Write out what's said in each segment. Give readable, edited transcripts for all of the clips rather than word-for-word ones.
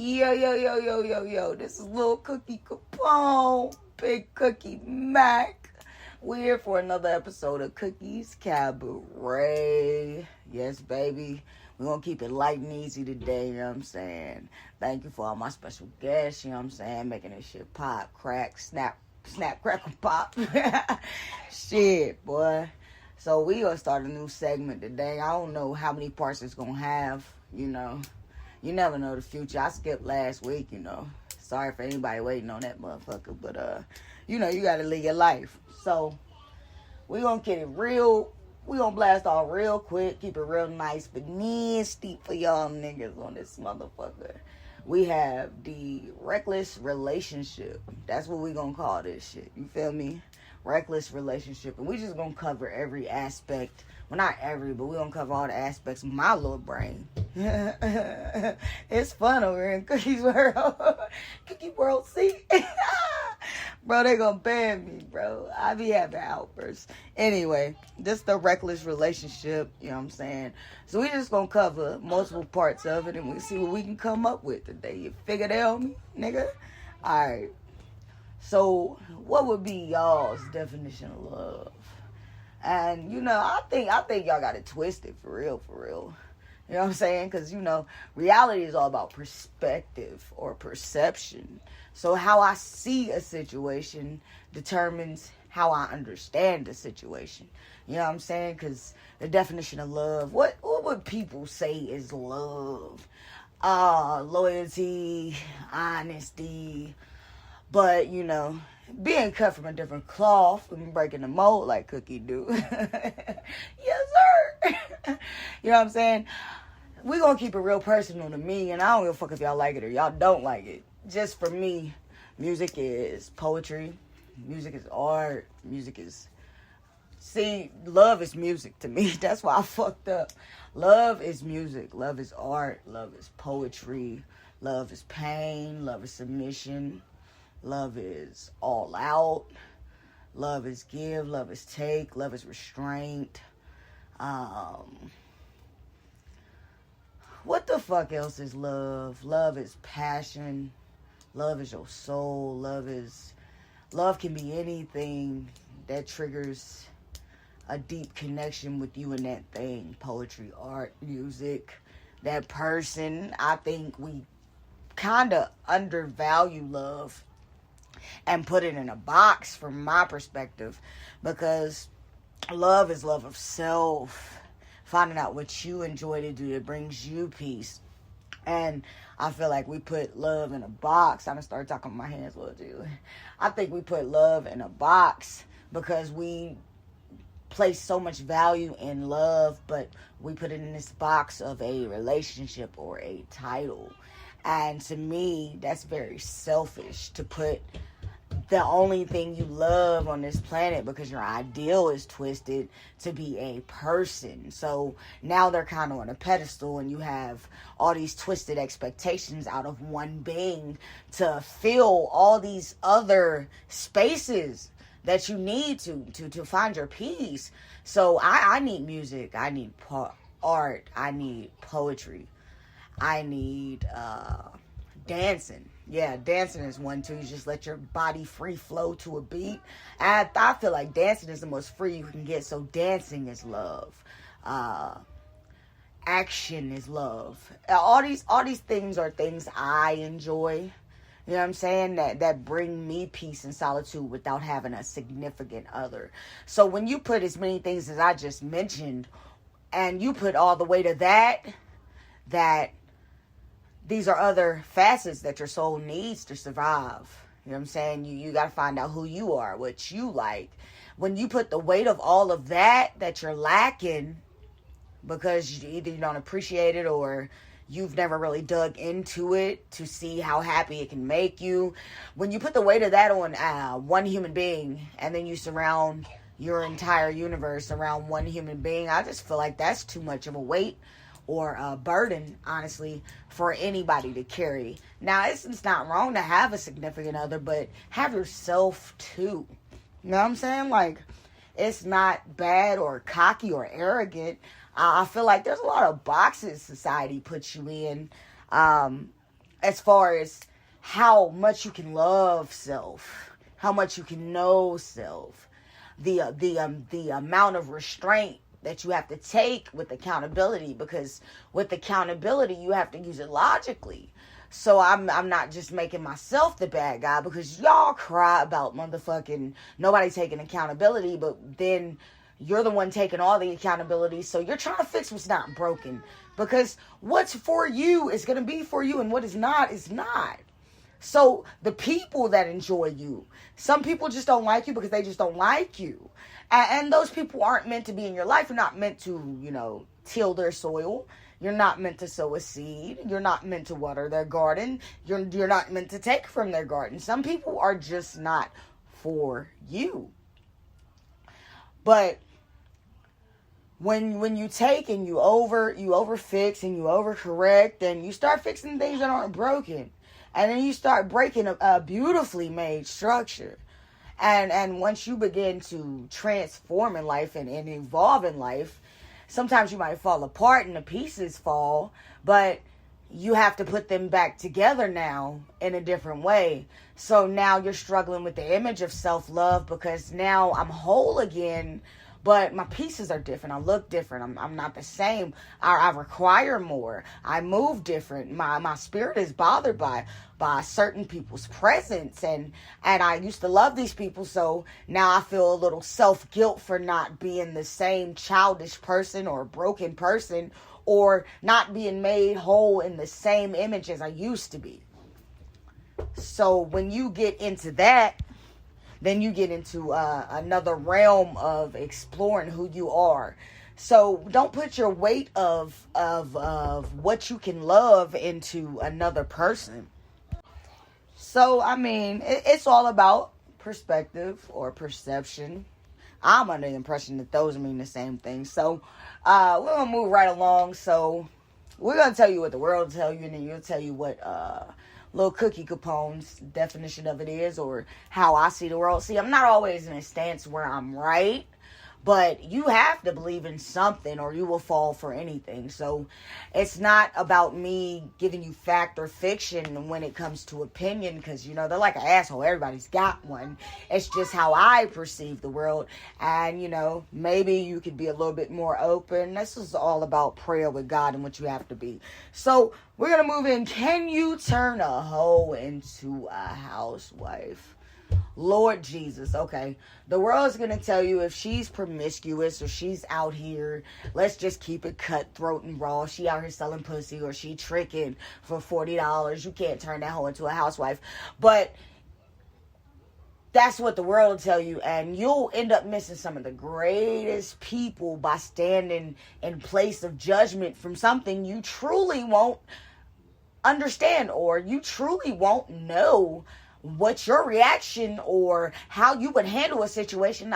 Yo, yo, yo, yo, yo, yo. This is Little Cookie Capone, Big Cookie Mac. We're here for another episode of Cookies Cabaret. Yes, baby. We're going to keep it light and easy today, you know what I'm saying? Thank you for all my special guests, you know what I'm saying? Making this shit pop, crack, snap, crackle, pop. Shit, boy. So we going to start a new segment today. I don't know how many parts it's going to have, you know. You never know the future. I skipped last week, you know. Sorry for anybody waiting on that motherfucker. But, you know, you got to live your life. So, we going to get it real. We going to blast off real quick. Keep it real nice. But nasty for y'all niggas on this motherfucker. We have the reckless relationship. That's what we going to call this shit. You feel me? Reckless relationship. And we just going to cover every aspect. Well, not every, but we're going to cover all the aspects of my little brain. It's fun over here in Cookie's World. Cookie World, see? Bro, they going to ban me, bro. I be having outbursts. Anyway, this the reckless relationship, you know what I'm saying? So we just going to cover multiple parts of it, and we see what we can come up with today. You figure that on me, nigga? All right. So, what would be y'all's definition of love? And, you know, I think y'all got it twisted for real. You know what I'm saying? Because, you know, reality is all about perspective or perception. So how I see a situation determines how I understand the situation. You know what I'm saying? Because the definition of love, what would people say is love? Loyalty, honesty. But, you know, being cut from a different cloth and breaking the mold like Cookie do. Yes, sir. You know what I'm saying? We're going to keep it real personal to me, and I don't give a fuck if y'all like it or y'all don't like it. Just for me, music is poetry. Music is art. Love is music to me. That's why I fucked up. Love is music. Love is art. Love is poetry. Love is pain. Love is submission. Love is all out. Love is give. Love is take. Love is restraint. What the fuck else is love? Love is passion. Love is your soul. Love can be anything that triggers a deep connection with you and that thing. Poetry, art, music, that person. I think we kind of undervalue love and put it in a box from my perspective, because love is love of self, finding out what you enjoy to do that brings you peace. And I feel like we put love in a box. I'm gonna start talking with my hands a little too. I think we put love in a box because we place so much value in love, but we put it in this box of a relationship or a title. And to me, that's very selfish to put the only thing you love on this planet, because your ideal is twisted, to be a person. So now they're kind of on a pedestal, and you have all these twisted expectations out of one being to fill all these other spaces that you need to find your peace. So I need music. I need art. I need poetry. I need dancing. Yeah, dancing is one too. You just let your body free flow to a beat. And I feel like dancing is the most free you can get. So dancing is love. Action is love. All these things are things I enjoy. You know what I'm saying? That bring me peace and solitude without having a significant other. So when you put as many things as I just mentioned, and you put all the way to that these are other facets that your soul needs to survive. You know what I'm saying? You got to find out who you are, what you like. When you put the weight of all of that you're lacking because either you don't appreciate it or you've never really dug into it to see how happy it can make you. When you put the weight of that on one human being, and then you surround your entire universe around one human being, I just feel like that's too much of a weight or a burden, honestly, for anybody to carry. Now, it's not wrong to have a significant other, but have yourself too. You know what I'm saying? Like, it's not bad or cocky or arrogant. I feel like there's a lot of boxes society puts you in. as far as how much you can love self, how much you can know self, the amount of restraint that you have to take with accountability, because with accountability you have to use it logically. So I'm not just making myself the bad guy, because y'all cry about motherfucking nobody taking accountability, but then you're the one taking all the accountability. So you're trying to fix what's not broken, because what's for you is going to be for you, and what is not is not. So the people that enjoy you, some people just don't like you because they just don't like you. And those people aren't meant to be in your life. You're not meant to, till their soil. You're not meant to sow a seed. You're not meant to water their garden. You're not meant to take from their garden. Some people are just not for you. But when you take and you overfix and you overcorrect, and you start fixing things that aren't broken, and then you start breaking a beautifully made structure. And once you begin to transform in life and evolve in life, sometimes you might fall apart and the pieces fall, but you have to put them back together now in a different way. So now you're struggling with the image of self-love, because now I'm whole again, but my pieces are different. I look different. I'm not the same. I require more. I move different. My spirit is bothered by certain people's presence. And I used to love these people. So now I feel a little self-guilt for not being the same childish person or broken person, or not being made whole in the same image as I used to be. So when you get into that, then you get into another realm of exploring who you are. So don't put your weight of what you can love into another person. So, I mean, it's all about perspective or perception. I'm under the impression that those mean the same thing. So we're going to move right along. So we're going to tell you what the world will tell you, and then you'll tell you what little cookie Capone's definition of it is, or how I see the world. See, I'm not always in a stance where I'm right, but you have to believe in something or you will fall for anything. So it's not about me giving you fact or fiction when it comes to opinion, because, they're like an asshole. Everybody's got one. It's just how I perceive the world. And, maybe you could be a little bit more open. This is all about prayer with God and what you have to be. So we're going to move in. Can you turn a hoe into a housewife? Lord Jesus. Okay. The world's going to tell you if she's promiscuous or she's out here, let's just keep it cutthroat and raw, she out here selling pussy, or she tricking for $40, you can't turn that hoe into a housewife. But that's what the world will tell you, and you'll end up missing some of the greatest people by standing in place of judgment from something you truly won't understand, or you truly won't know what your reaction or how you would handle a situation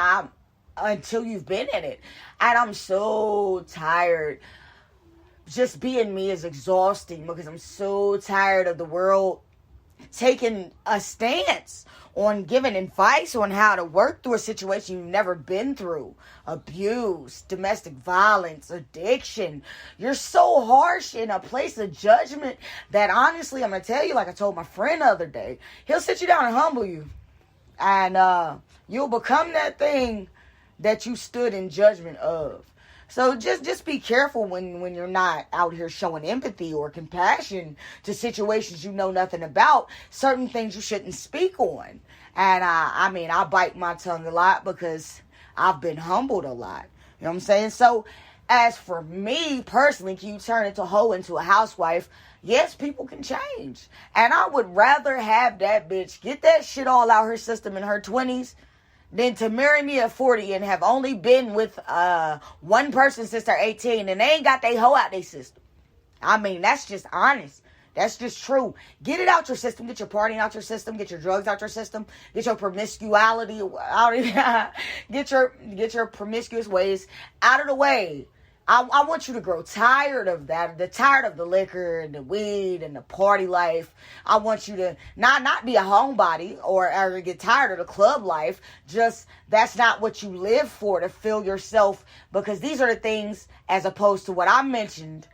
until you've been in it. And I'm so tired. Just being me is exhausting, because I'm so tired of the world taking a stance on giving advice on how to work through a situation you've never been through. Abuse, domestic violence, addiction. You're so harsh in a place of judgment that honestly, I'm going to tell you, like I told my friend the other day, he'll sit you down and humble you. And you'll become that thing that you stood in judgment of. So just be careful when you're not out here showing empathy or compassion to situations you know nothing about. Certain things you shouldn't speak on. And I bite my tongue a lot because I've been humbled a lot. You know what I'm saying? So as for me personally, can you turn into a hoe into a housewife? Yes, people can change. And I would rather have that bitch get that shit all out her system in her 20s than to marry me at 40 and have only been with one person since they're 18 and they ain't got their hoe out their system. I mean, that's just honest. That's just true. Get it out your system. Get your partying out your system. Get your drugs out your system. Get your promiscuity out. Get your promiscuous ways out of the way. I want you to grow tired of that. Tired of the liquor and the weed and the party life. I want you to not be a homebody or get tired of the club life. Just that's not what you live for, to fill yourself. Because these are the things, as opposed to what I mentioned,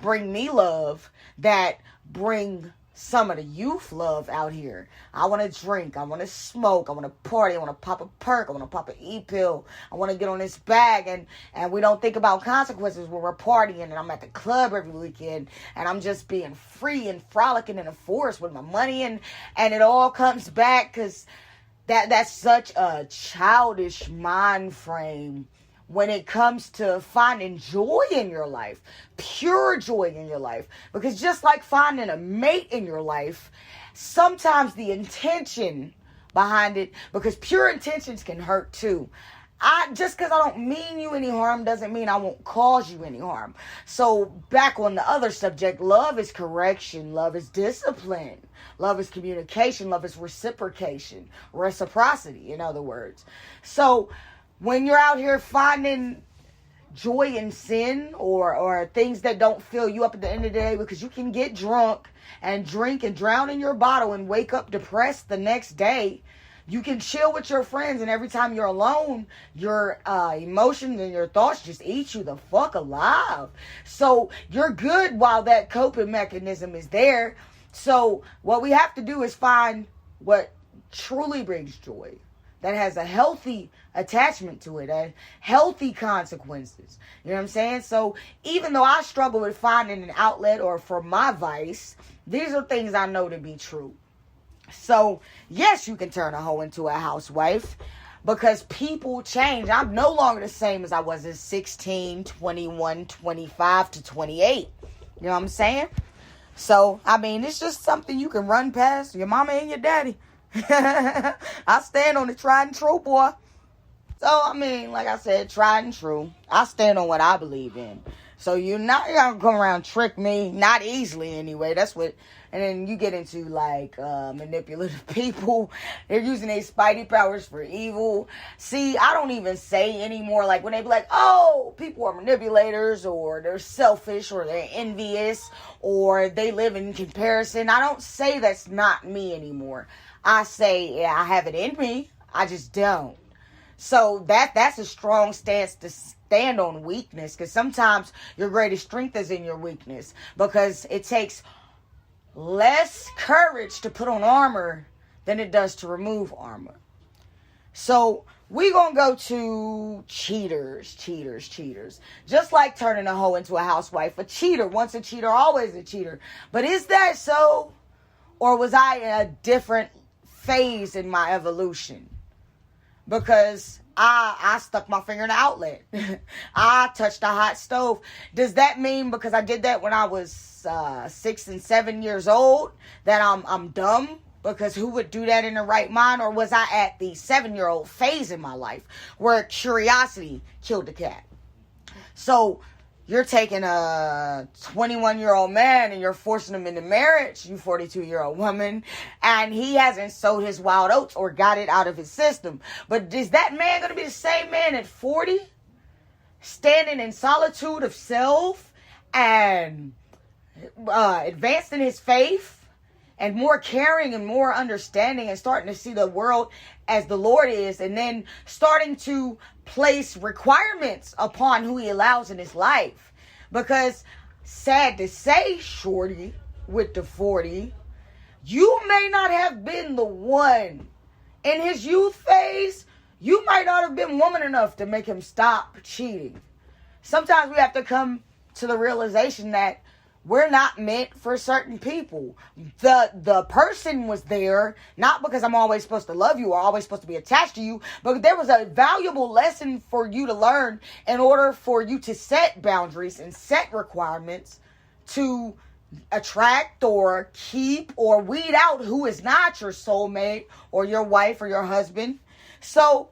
bring me love, that bring some of the youth love out here. I want to drink. I want to smoke. I want to party. I want to pop a perk. I want to pop an E-pill. I want to get on this bag. And we don't think about consequences when we're partying. And I'm at the club every weekend. And I'm just being free and frolicking in the forest with my money. And it all comes back because that's such a childish mind frame when it comes to finding joy in your life, pure joy in your life. Because just like finding a mate in your life, sometimes the intention behind it, because pure intentions can hurt too. Just because I don't mean you any harm doesn't mean I won't cause you any harm. So back on the other subject, love is correction. Love is discipline. Love is communication. Love is reciprocation. Reciprocity, in other words. So when you're out here finding joy in sin or things that don't fill you up at the end of the day, because you can get drunk and drink and drown in your bottle and wake up depressed the next day. You can chill with your friends, and every time you're alone, your emotions and your thoughts just eat you the fuck alive. So you're good while that coping mechanism is there. So what we have to do is find what truly brings joy, that has a healthy attachment to it, and healthy consequences. You know what I'm saying? So even though I struggle with finding an outlet or for my vice, these are things I know to be true. So yes, you can turn a hoe into a housewife because people change. I'm no longer the same as I was at 16, 21, 25 to 28. You know what I'm saying? So, I mean, it's just something you can run past your mama and your daddy. I stand on the tried and true, boy. So, I mean, like I said, tried and true. I stand on what I believe in. So, you're not going to come around and trick me. Not easily, anyway. That's what... And then you get into, like, manipulative people. They're using their spidey powers for evil. See, I don't even say anymore, like, when they be like, oh, people are manipulators, or they're selfish, or they're envious, or they live in comparison. I don't say that's not me anymore. I say, yeah, I have it in me. I just don't. So that's a strong stance to stand on weakness, because sometimes your greatest strength is in your weakness, because it takes less courage to put on armor than it does to remove armor. So we gonna go to cheaters. Just like turning a hoe into a housewife. A cheater, once a cheater, always a cheater. But is that so? Or was I in a different phase in my evolution? Because I stuck my finger in the outlet. I touched a hot stove. Does that mean because I did that when I was 6 and 7 years old that I'm dumb? Because who would do that in the right mind? Or was I at the 7-year-old phase in my life where curiosity killed the cat? So you're taking a 21-year-old man and you're forcing him into marriage, you 42-year-old woman, and he hasn't sowed his wild oats or got it out of his system. But is that man going to be the same man at 40? Standing in solitude of self and advanced in his faith and more caring and more understanding and starting to see the world as the Lord is, and then starting to place requirements upon who he allows in his life. Because sad to say, shorty with the 40, you may not have been the one in his youth phase. You might not have been woman enough to make him stop cheating. Sometimes we have to come to the realization that we're not meant for certain people. The person was there, not because I'm always supposed to love you or always supposed to be attached to you, but there was a valuable lesson for you to learn in order for you to set boundaries and set requirements to attract or keep or weed out who is not your soulmate or your wife or your husband. So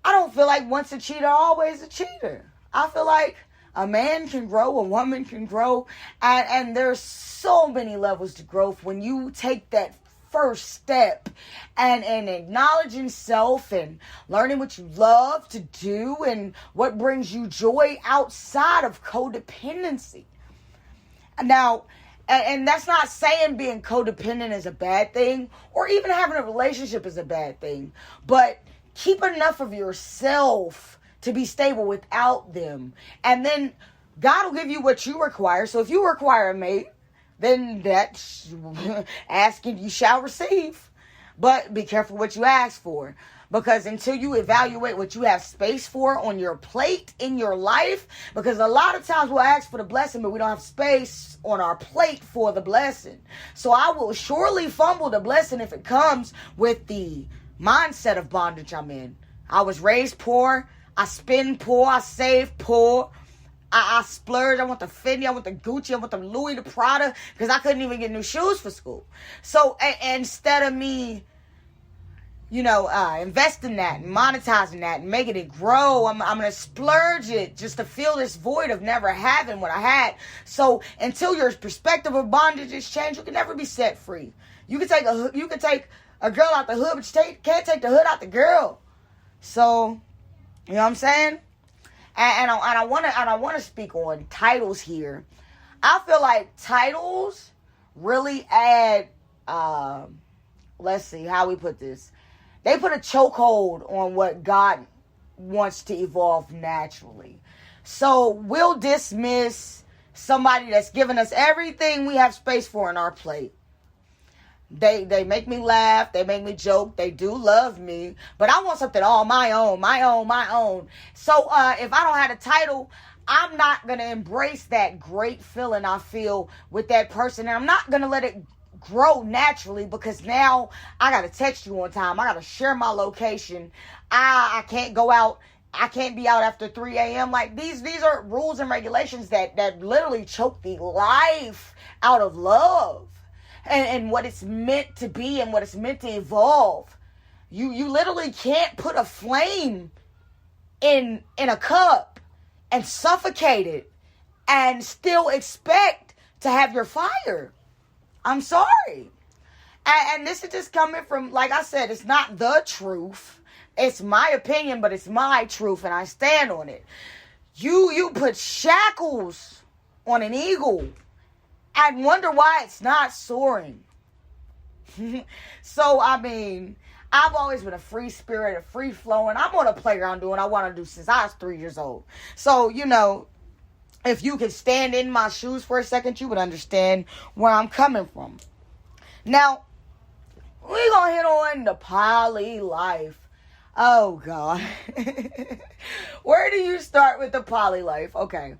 I don't feel like once a cheater, always a cheater. I feel like a man can grow, a woman can grow, and there's so many levels to growth when you take that first step and acknowledging self and learning what you love to do and what brings you joy outside of codependency. Now, and that's not saying being codependent is a bad thing or even having a relationship is a bad thing, but keep enough of yourself to be stable without them. And then God will give you what you require. So if you require a mate, then that's asking you shall receive. But be careful what you ask for. Because until you evaluate what you have space for on your plate in your life, because a lot of times we'll ask for the blessing, but we don't have space on our plate for the blessing. So I will surely fumble the blessing if it comes with the mindset of bondage I'm in. I was raised poor. I spend poor. I save poor. I splurge. I want the Fendi. I want the Gucci. I want the Louis, the Prada, because I couldn't even get new shoes for school. So instead of me, investing that and monetizing that and making it grow, I'm going to splurge it just to fill this void of never having what I had. So until your perspective of bondage is changed, you can never be set free. You can take a girl out the hood, but you can't take the hood out the girl. So, you know what I'm saying? And I want to speak on titles here. I feel like titles really add, let's see how we put this. They put a chokehold on what God wants to evolve naturally. So we'll dismiss somebody that's given us everything we have space for in our plate. They make me laugh. They make me joke. They do love me. But I want something all my own. So if I don't have a title, I'm not going to embrace that great feeling I feel with that person. And I'm not going to let it grow naturally, because now I gotta text you on time. I gotta share my location. I can't go out. I can't be out after 3 a.m. Like these are rules and regulations that literally choke the life out of love and what it's meant to be and what it's meant to evolve. You literally can't put a flame in a cup and suffocate it and still expect to have your fire. I'm sorry. And this is just coming from, like I said, it's not the truth. It's my opinion, but it's my truth, and I stand on it. You put shackles on an eagle and wonder why it's not soaring. So, I mean, I've always been a free spirit, a free flowing. I'm on a playground doing what I want to do since I was 3 years old. So, if you could stand in my shoes for a second, you would understand where I'm coming from. Now, we're going to hit on the poly life. Oh, God. Where do you start with the poly life? Okay.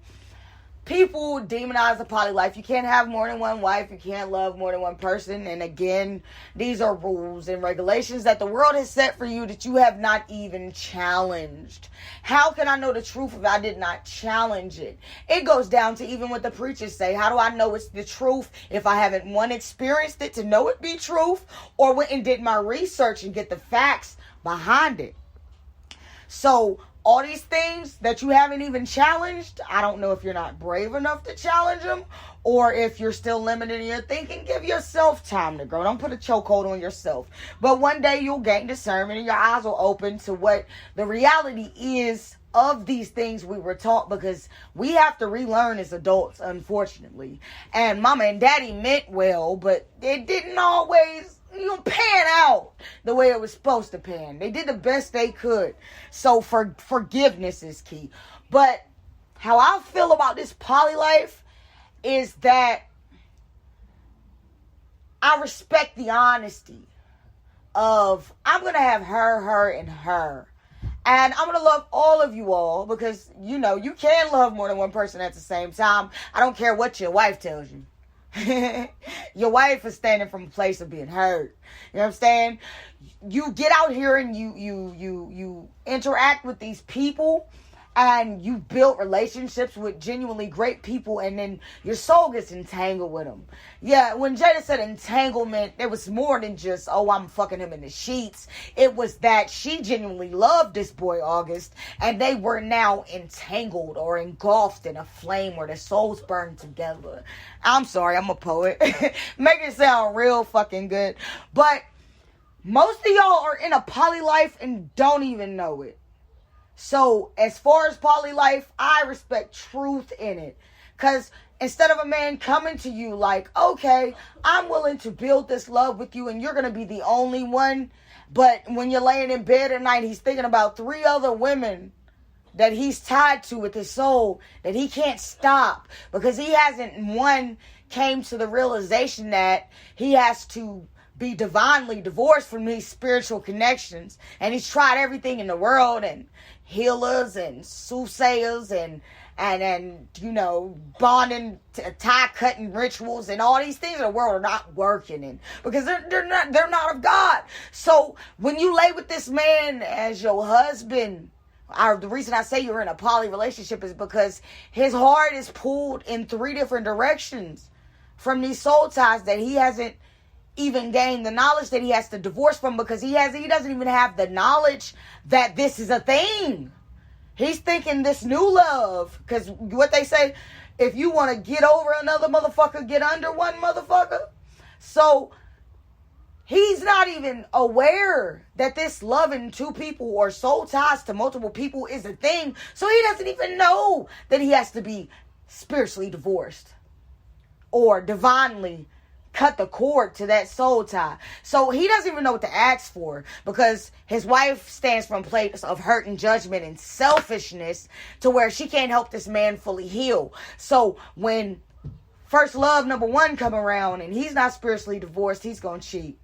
People demonize the poly life. You can't have more than one wife. You can't love more than one person. And again, these are rules and regulations that the world has set for you that you have not even challenged. How can I know the truth if I did not challenge it? It goes down to even what the preachers say. How do I know it's the truth if I haven't, one, experienced it to know it be truth, or went and did my research and get the facts behind it? So all these things that you haven't even challenged, I don't know if you're not brave enough to challenge them, or if you're still limited in your thinking. Give yourself time to grow. Don't put a chokehold on yourself. But one day you'll gain discernment and your eyes will open to what the reality is of these things we were taught, because we have to relearn as adults, unfortunately. And mama and daddy meant well, but it didn't always pan out the way it was supposed to pan. They did the best they could. So forgiveness is key. But how I feel about this poly life is that I respect the honesty of, I'm going to have her, and her. And I'm going to love all of you all, because, you can love more than one person at the same time. I don't care what your wife tells you. Your wife is standing from a place of being hurt. You know what I'm saying? You get out here and you interact with these people, and you build relationships with genuinely great people, and then your soul gets entangled with them. Yeah, when Jada said entanglement, it was more than just, oh, I'm fucking him in the sheets. It was that she genuinely loved this boy, August, and they were now entangled or engulfed in a flame where their souls burned together. I'm sorry, I'm a poet. Make it sound real fucking good. But most of y'all are in a poly life and don't even know it. So, as far as poly life, I respect truth in it. Because instead of a man coming to you like, okay, I'm willing to build this love with you and you're going to be the only one. But when you're laying in bed at night, he's thinking about 3 other women that he's tied to with his soul that he can't stop because he hasn't, one, came to the realization that he has to be divinely divorced from these spiritual connections. And he's tried everything in the world, and healers and soothsayers and you know, bonding, tie cutting rituals and all these things in the world are not working, and because they're not of God. So when you lay with this man as your husband, the reason I say you're in a poly relationship is because his heart is pulled in 3 different directions from these soul ties that he hasn't even gained the knowledge that he has to divorce from, because he doesn't even have the knowledge that this is a thing. He's thinking this new love, because what they say, if you want to get over another motherfucker, get under one motherfucker. So he's not even aware that this loving 2 people or soul ties to multiple people is a thing. So he doesn't even know that he has to be spiritually divorced or divinely cut the cord to that soul tie. So he doesn't even know what to ask for, because his wife stands from a place of hurt and judgment and selfishness to where she can't help this man fully heal. So when first love number 1 come around and he's not spiritually divorced, he's gonna cheat.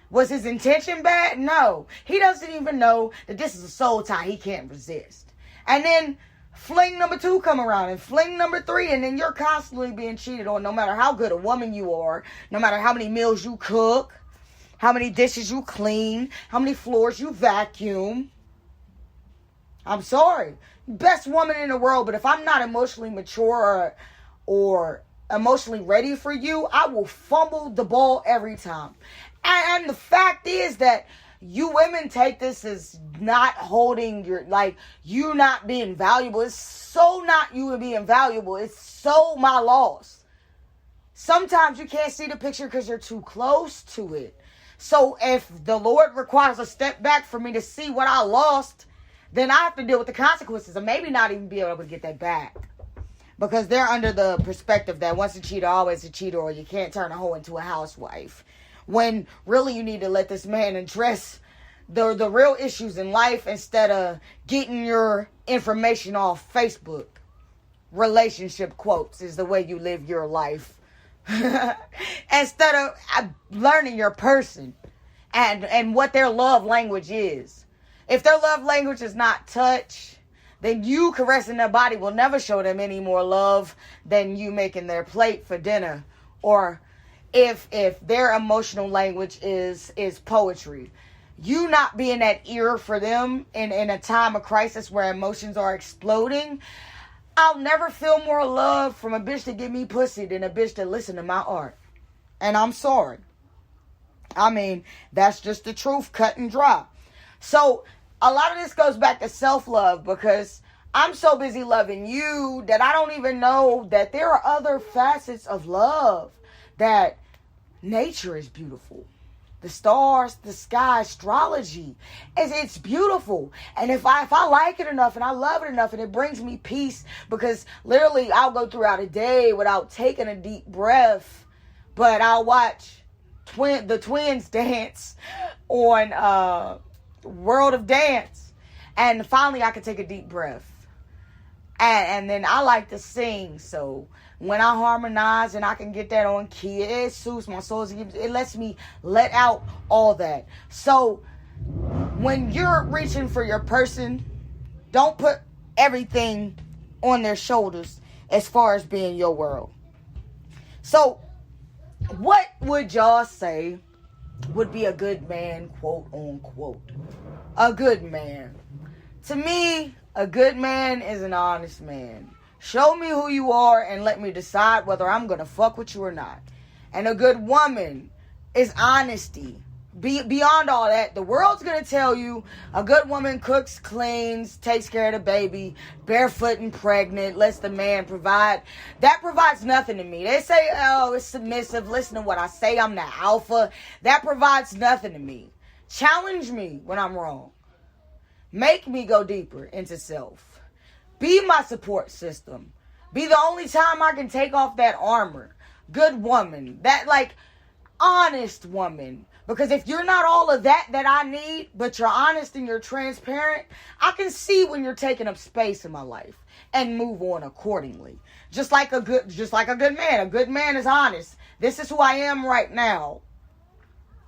Was his intention bad? No. He doesn't even know that this is a soul tie he can't resist. And then fling number 2 come around, and fling number 3, and then you're constantly being cheated on, no matter how good a woman you are, no matter how many meals you cook, how many dishes you clean, how many floors you vacuum. I'm sorry. Best woman in the world, but if I'm not emotionally mature or emotionally ready for you, I will fumble the ball every time. And the fact is that you women take this as not holding your, like, you not being valuable. It's so not you being valuable. It's so my loss. Sometimes you can't see the picture because you're too close to it. So if the Lord requires a step back for me to see what I lost, then I have to deal with the consequences and maybe not even be able to get that back. Because they're under the perspective that once a cheater, always a cheater, or you can't turn a hoe into a housewife. When really you need to let this man address the real issues in life instead of getting your information off Facebook. Relationship quotes is the way you live your life. Instead of learning your person and what their love language is. If their love language is not touch, then you caressing their body will never show them any more love than you making their plate for dinner. Or if their emotional language is poetry, you not being that ear for them in a time of crisis where emotions are exploding, I'll never feel more love from a bitch that give me pussy than a bitch that listen to my art. And I'm sorry. I mean, that's just the truth, cut and dry. So a lot of this goes back to self-love, because I'm so busy loving you that I don't even know that there are other facets of love. That nature is beautiful. The stars, the sky, astrology, it's beautiful. And if I like it enough and I love it enough and it brings me peace, because literally I'll go throughout a day without taking a deep breath, but I'll watch the twins dance on World of Dance, and finally I can take a deep breath. And then I like to sing, so when I harmonize and I can get that on key, it soothes my soul. It lets me let out all that. So when you're reaching for your person, don't put everything on their shoulders as far as being your world. So what would y'all say would be a good man, quote unquote? A good man. To me, a good man is an honest man. Show me who you are and let me decide whether I'm going to fuck with you or not. And a good woman is honesty. Beyond all that, the world's going to tell you a good woman cooks, cleans, takes care of the baby, barefoot and pregnant, lets the man provide. That provides nothing to me. They say, oh, it's submissive. Listen to what I say. I'm the alpha. That provides nothing to me. Challenge me when I'm wrong. Make me go deeper into self. Be my support system. Be the only time I can take off that armor. Good woman. That, like, honest woman. Because if you're not all of that I need, but you're honest and you're transparent, I can see when you're taking up space in my life and move on accordingly. Just like a good man. A good man is honest. This is who I am right now.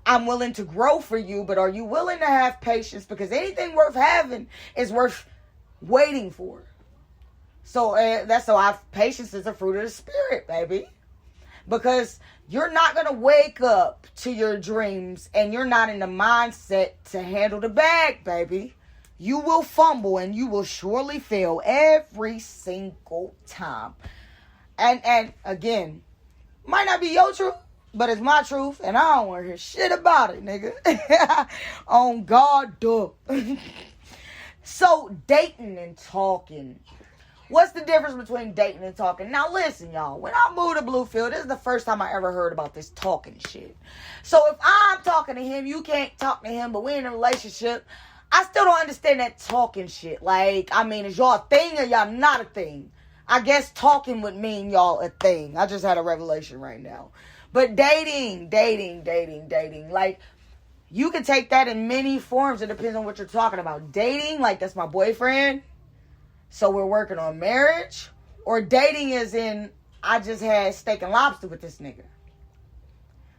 I'm willing to grow for you, but are you willing to have patience? Because anything worth having is worth waiting for. So patience is a fruit of the spirit, baby. Because you're not going to wake up to your dreams and you're not in the mindset to handle the bag, baby. You will fumble and you will surely fail every single time. And again, might not be your truth, but it's my truth, and I don't want to hear shit about it, nigga. On God, duh. So, dating and talking. What's the difference between dating and talking? Now, listen, y'all. When I moved to Bluefield, this is the first time I ever heard about this talking shit. So, if I'm talking to him, you can't talk to him, but we're in a relationship, I still don't understand that talking shit. Like, I mean, is y'all a thing or y'all not a thing? I guess talking would mean y'all a thing. I just had a revelation right now. But dating. Like, you can take that in many forms. It depends on what you're talking about. Dating, like, that's my boyfriend, so we're working on marriage. Or dating is in, I just had steak and lobster with this nigga.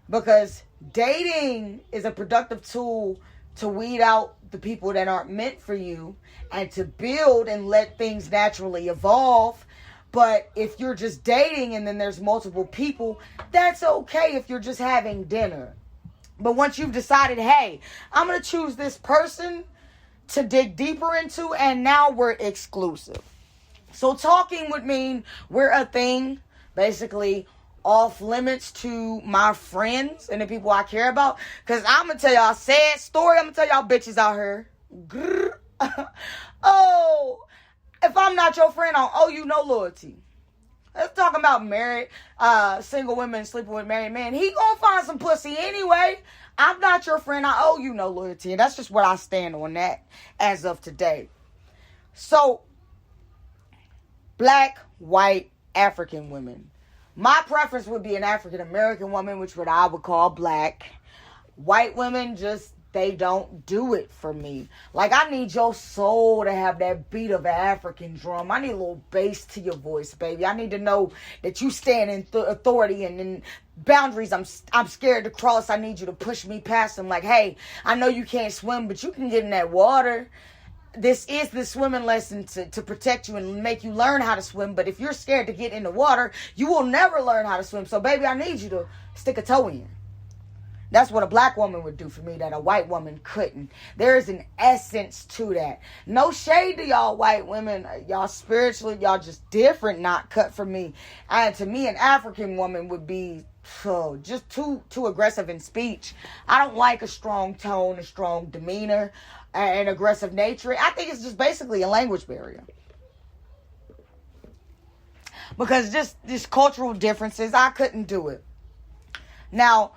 Because dating is a productive tool to weed out the people that aren't meant for you and to build and let things naturally evolve. But if you're just dating and then there's multiple people, that's okay if you're just having dinner. But once you've decided, hey, I'm going to choose this person to dig deeper into, and now we're exclusive. So talking would mean we're a thing, basically off limits to my friends and the people I care about. Because I'm going to tell y'all a sad story. I'm going to tell y'all bitches out here. Oh, if I'm not your friend, I don't owe you no loyalty. Let's talk about married, single women sleeping with married men. He gonna find some pussy anyway. I'm not your friend. I owe you no loyalty. And that's just what I stand on that as of today. So, black, white, African women. My preference would be an African American woman, which I would call black. White women just, they don't do it for me. Like, I need your soul to have that beat of an African drum. I need a little bass to your voice, baby. I need to know that you stand in authority and in boundaries I'm scared to cross. I need you to push me past them. Like, hey, I know you can't swim, but you can get in that water. This is the swimming lesson to protect you and make you learn how to swim. But if you're scared to get in the water, you will never learn how to swim. So, baby, I need you to stick a toe in. That's what a black woman would do for me that a white woman couldn't. There is an essence to that. No shade to y'all white women. Y'all spiritually, y'all just different, not cut for me. And to me, an African woman would be just too aggressive in speech. I don't like a strong tone, a strong demeanor, an aggressive nature. I think it's just basically a language barrier. Because just cultural differences, I couldn't do it. Now,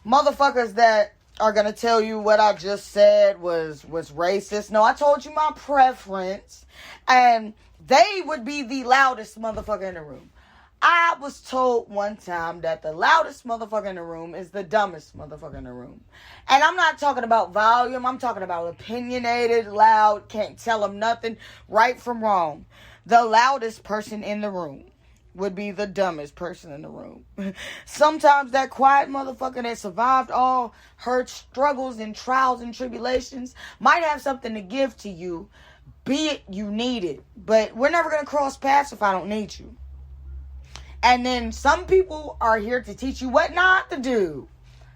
motherfuckers that are going to tell you what I just said was racist. No, I told you my preference. And they would be the loudest motherfucker in the room. I was told one time that the loudest motherfucker in the room is the dumbest motherfucker in the room. And I'm not talking about volume. I'm talking about opinionated, loud, can't tell them nothing, right from wrong. The loudest person in the room would be the dumbest person in the room. Sometimes that quiet motherfucker that survived all her struggles and trials and tribulations might have something to give to you, be it you need it. But we're never going to cross paths if I don't need you. And then some people are here to teach you what not to do.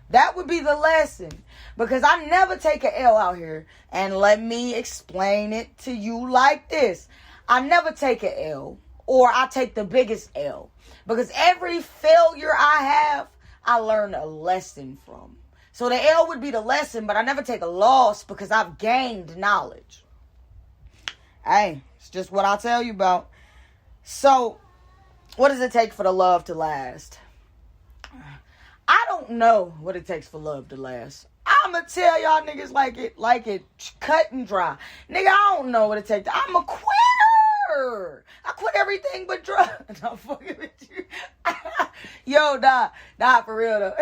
That would be the lesson. Because I never take an L out here. And let me explain it to you like this. I never take an L. Or I take the biggest L. Because every failure I have, I learn a lesson from. So the L would be the lesson, but I never take a loss because I've gained knowledge. Hey, it's just what I tell you about. So, what does it take for the love to last? I don't know what it takes for love to last. I'm going to tell y'all niggas like it cut and dry. Nigga, I don't know what it takes. I'm a quitter. I quit everything but drugs. I'm fucking with you. Yo, nah, for real though.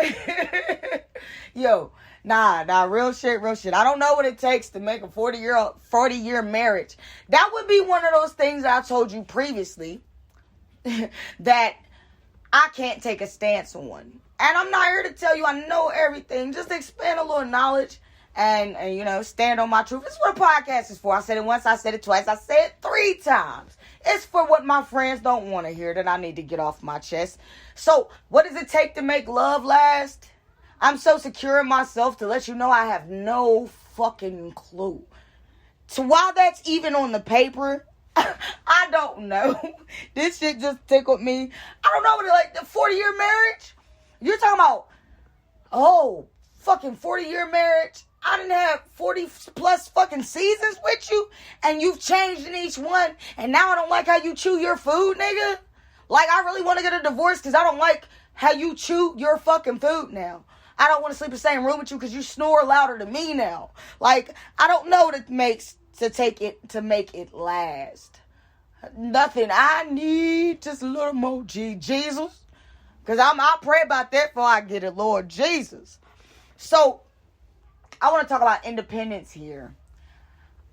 Yo, nah, real shit. I don't know what it takes to make a 40-year marriage. That would be one of those things I told you previously. that I can't take a stance on. And I'm not here to tell you I know everything. Just expand a little knowledge and you know, stand on my truth. This is what a podcast is for. I said it once, I said it twice, I said it 3 times. It's for what my friends don't want to hear that I need to get off my chest. So, what does it take to make love last? I'm so secure in myself to let you know I have no fucking clue. So while that's even on the paper, I don't know. This shit just tickled me. I don't know, like the 40-year marriage? You're talking about, oh, fucking 40-year marriage? I didn't have 40 plus fucking seasons with you, and you've changed in each one, and now I don't like how you chew your food, nigga? Like, I really want to get a divorce because I don't like how you chew your fucking food now. I don't want to sleep in the same room with you because you snore louder than me now. Like, I don't know what it makes to make it last. Nothing. I need just a little more Jesus. Because I'll pray about that before I get it, Lord Jesus. So, I want to talk about independence here.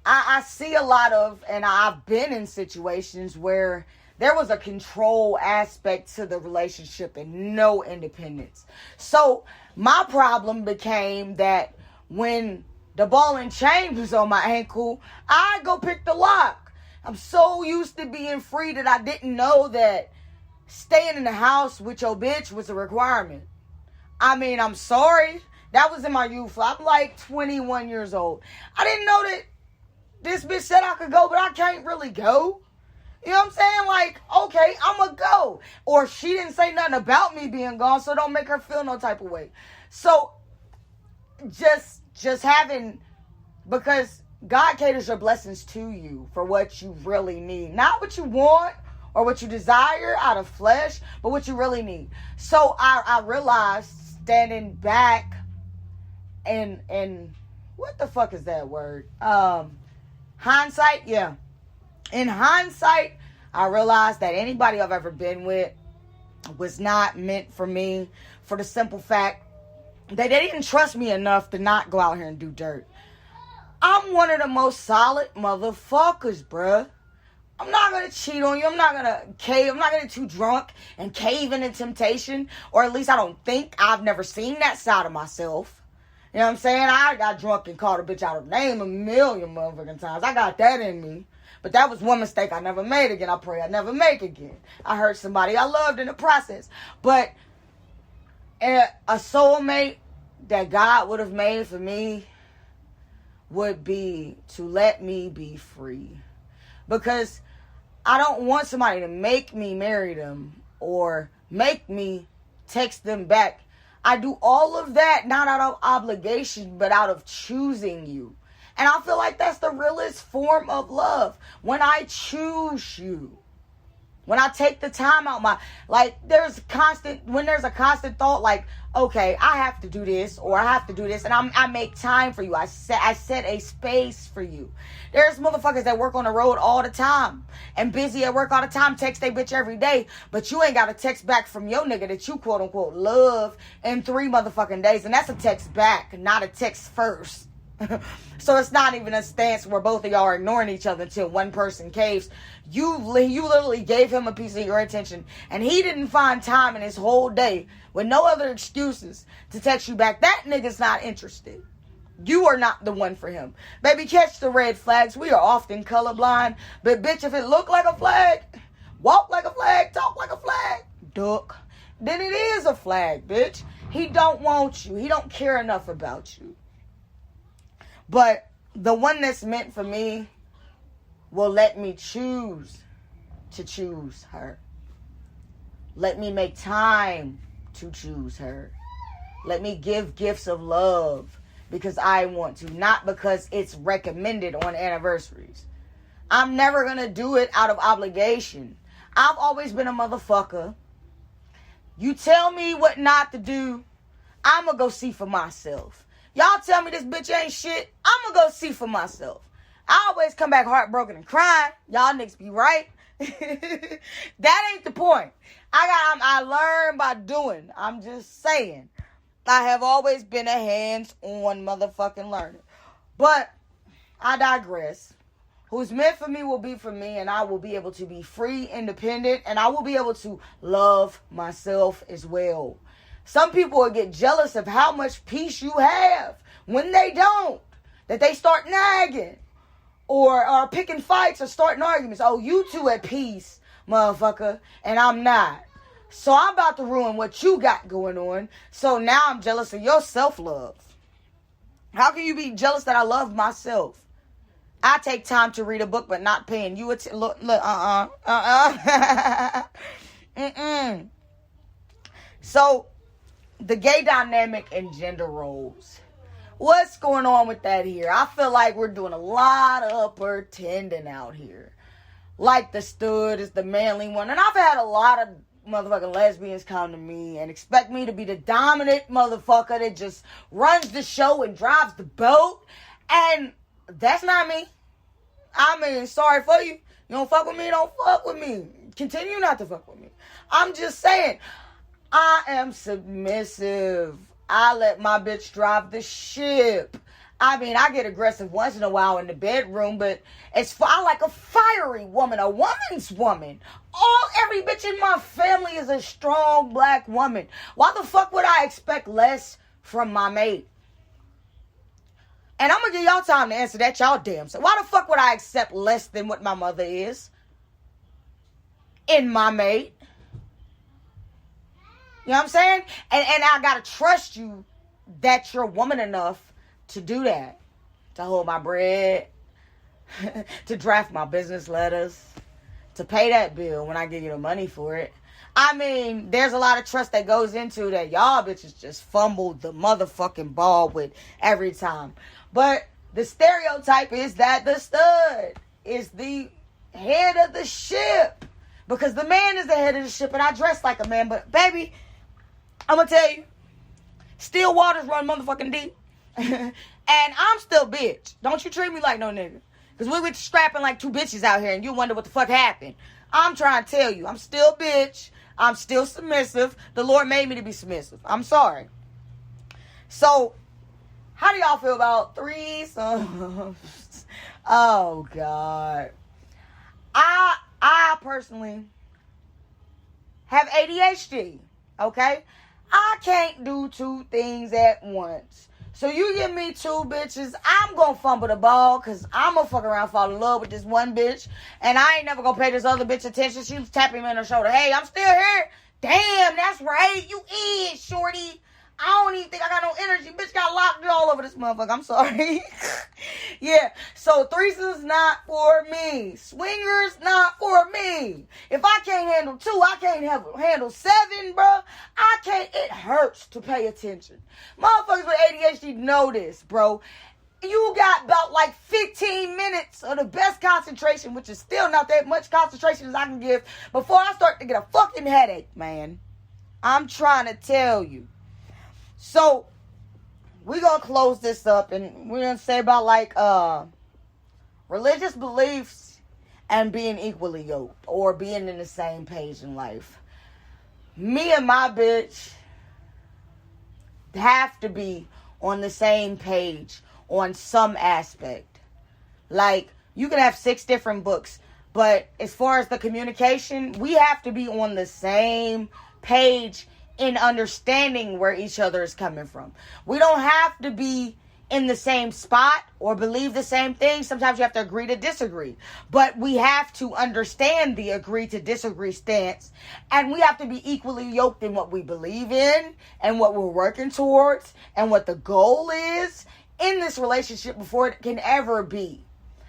I see a lot of, and I've been in situations where there was a control aspect to the relationship and no independence. So, my problem became that when the ball and chain was on my ankle, I go pick the lock. I'm so used to being free that I didn't know that staying in the house with your bitch was a requirement. I mean, I'm sorry. That was in my youth. I'm like 21 years old. I didn't know that this bitch said I could go, but I can't really go. You know what I'm saying? Like, okay, I'm going to go. Or she didn't say nothing about me being gone, so don't make her feel no type of way. So, just having, because God caters your blessings to you for what you really need. Not what you want or what you desire out of flesh, but what you really need. So, I realized standing back and what the fuck is that word? Hindsight, yeah. In hindsight, I realized that anybody I've ever been with was not meant for me, for the simple fact that they didn't trust me enough to not go out here and do dirt. I'm one of the most solid motherfuckers, bruh. I'm not going to cheat on you. I'm not going to cave. I'm not going to get too drunk and cave into temptation. Or at least I don't think. I've never seen that side of myself. You know what I'm saying? I got drunk and called a bitch out of name a million motherfucking times. I got that in me. But that was one mistake I never made again. I pray I never make again. I hurt somebody I loved in the process. But a soulmate that God would have made for me would be to let me be free. Because I don't want somebody to make me marry them or make me text them back. I do all of that not out of obligation, but out of choosing you. And I feel like that's the realest form of love. When I choose you. When I take the time out when there's a constant thought like, okay, I have to do this or I have to do this. And I make time for you. I set a space for you. There's motherfuckers that work on the road all the time and busy at work all the time, text they bitch every day. But you ain't got a text back from your nigga that you quote unquote love in 3 motherfucking days. And that's a text back, not a text first. So it's not even a stance where both of y'all are ignoring each other until one person caves. You literally gave him a piece of your attention, and he didn't find time in his whole day with no other excuses to text you back. That nigga's not interested. You are not the one for him. Baby, catch the red flags. We are often colorblind, but bitch, if it look like a flag, walk like a flag, talk like a flag, duck, then it is a flag, bitch. He don't want you. He don't care enough about you. But the one that's meant for me will let me choose to choose her. Let me make time to choose her. Let me give gifts of love because I want to, not because it's recommended on anniversaries. I'm never going to do it out of obligation. I've always been a motherfucker. You tell me what not to do, I'm going to go see for myself. Y'all tell me this bitch ain't shit, I'm going to go see for myself. I always come back heartbroken and crying. Y'all niggas be right. That ain't the point. I learn by doing. I'm just saying. I have always been a hands-on motherfucking learner. But I digress. Who's meant for me will be for me, and I will be able to be free, independent, and I will be able to love myself as well. Some people will get jealous of how much peace you have when they don't. That they start nagging or are picking fights or starting arguments. Oh, you two at peace, motherfucker, and I'm not. So I'm about to ruin what you got going on. So now I'm jealous of your self-love. How can you be jealous that I love myself? I take time to read a book, but not paying you So, the gay dynamic and gender roles. What's going on with that here? I feel like we're doing a lot of pretending out here. Like the stud is the manly one. And I've had a lot of motherfucking lesbians come to me and expect me to be the dominant motherfucker that just runs the show and drives the boat. And that's not me. I mean, sorry for you. You don't fuck with me, don't fuck with me. Continue not to fuck with me. I'm just saying, I am submissive. I let my bitch drive the ship. I mean, I get aggressive once in a while in the bedroom, but I like a fiery woman, a woman's woman. Every bitch in my family is a strong black woman. Why the fuck would I expect less from my mate? And I'm going to give y'all time to answer that, y'all damn. So why the fuck would I accept less than what my mother is in my mate? You know what I'm saying? And I got to trust you that you're woman enough to do that. To hold my bread. To draft my business letters. To pay that bill when I give you the money for it. I mean, there's a lot of trust that goes into that y'all bitches just fumble the motherfucking ball with every time. But the stereotype is that the stud is the head of the ship. Because the man is the head of the ship and I dress like a man. But baby, I'm going to tell you, still waters run motherfucking deep. And I'm still bitch. Don't you treat me like no nigga. Because we were strapping like two bitches out here and you wonder what the fuck happened. I'm trying to tell you, I'm still bitch. I'm still submissive. The Lord made me to be submissive. I'm sorry. So, how do y'all feel about threesomes? Oh, God. I personally have ADHD, okay? I can't do two things at once. So you give me two bitches, I'm going to fumble the ball because I'm going to fuck around, fall in love with this one bitch. And I ain't never going to pay this other bitch attention. She was tapping me on the shoulder. Hey, I'm still here. Damn, that's right. You is, shorty. I don't even think I got no energy. Bitch got locked all over this motherfucker. I'm sorry. Yeah. So threesomes not for me. Swingers not for me. If I can't handle two, I can't handle seven, bro. I can't. It hurts to pay attention. Motherfuckers with ADHD know this, bro. You got about like 15 minutes of the best concentration, which is still not that much concentration as I can give, before I start to get a fucking headache, man. I'm trying to tell you. So, we're going to close this up and we're going to say about like religious beliefs and being equally yoked or being in the same page in life. Me and my bitch have to be on the same page on some aspect. Like, you can have 6 different books, but as far as the communication, we have to be on the same page in understanding where each other is coming from. We don't have to be in the same spot or believe the same thing. Sometimes you have to agree to disagree. But we have to understand the agree to disagree stance. And we have to be equally yoked in what we believe in and what we're working towards and what the goal is in this relationship before it can ever be.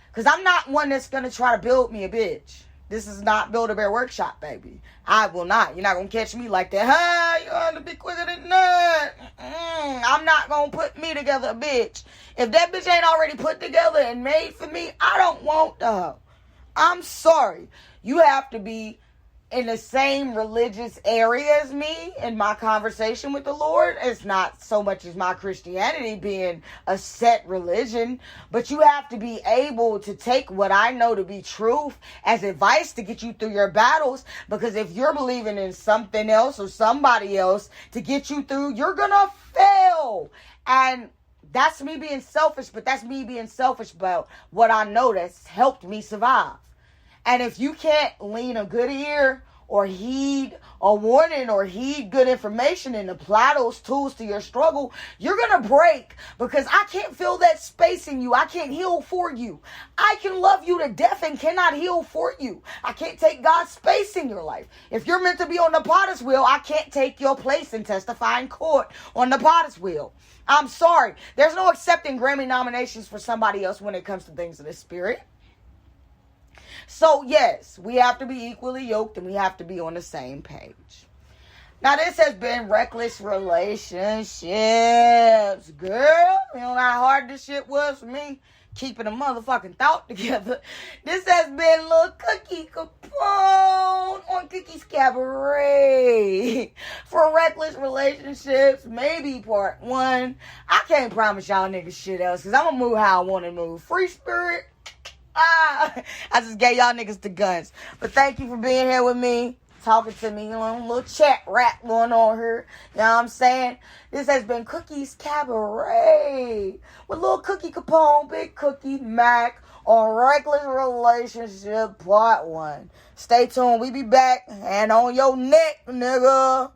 Because I'm not one that's going to try to build me a bitch. This is not Build-A-Bear Workshop, baby. I will not. You're not going to catch me like that. You're going to be quicker than that. I'm not going to put me together, bitch. If that bitch ain't already put together and made for me, I don't want her. I'm sorry. You have to be in the same religious area as me in my conversation with the Lord. It's not so much as my Christianity being a set religion, but you have to be able to take what I know to be truth as advice to get you through your battles, because if you're believing in something else or somebody else to get you through, you're gonna fail. And That's me being selfish, but that's me being selfish about what I know that's helped me survive. And if you can't lean a good ear or heed a warning or heed good information and apply those tools to your struggle, you're going to break, because I can't fill that space in you. I can't heal for you. I can love you to death and cannot heal for you. I can't take God's space in your life. If you're meant to be on the potter's wheel, I can't take your place and testify in court on the potter's wheel. I'm sorry. There's no accepting Grammy nominations for somebody else when it comes to things of the spirit. So, yes, we have to be equally yoked and we have to be on the same page. Now, this has been Reckless Relationships. Girl, you know how hard this shit was for me? Keeping a motherfucking thought together. This has been Lil Cookie Capone on Cookie's Cabaret for Reckless Relationships, maybe part 1. I can't promise y'all niggas shit else, because I'm going to move how I want to move. Free spirit. I just gave y'all niggas the guns. But thank you for being here with me, talking to me, little chat rap going on here. You know what I'm saying? This has been Cookie's Cabaret with Lil Cookie Capone, Big Cookie Mac on Reckless Relationship Part 1. Stay tuned. We be back and on your neck, nigga.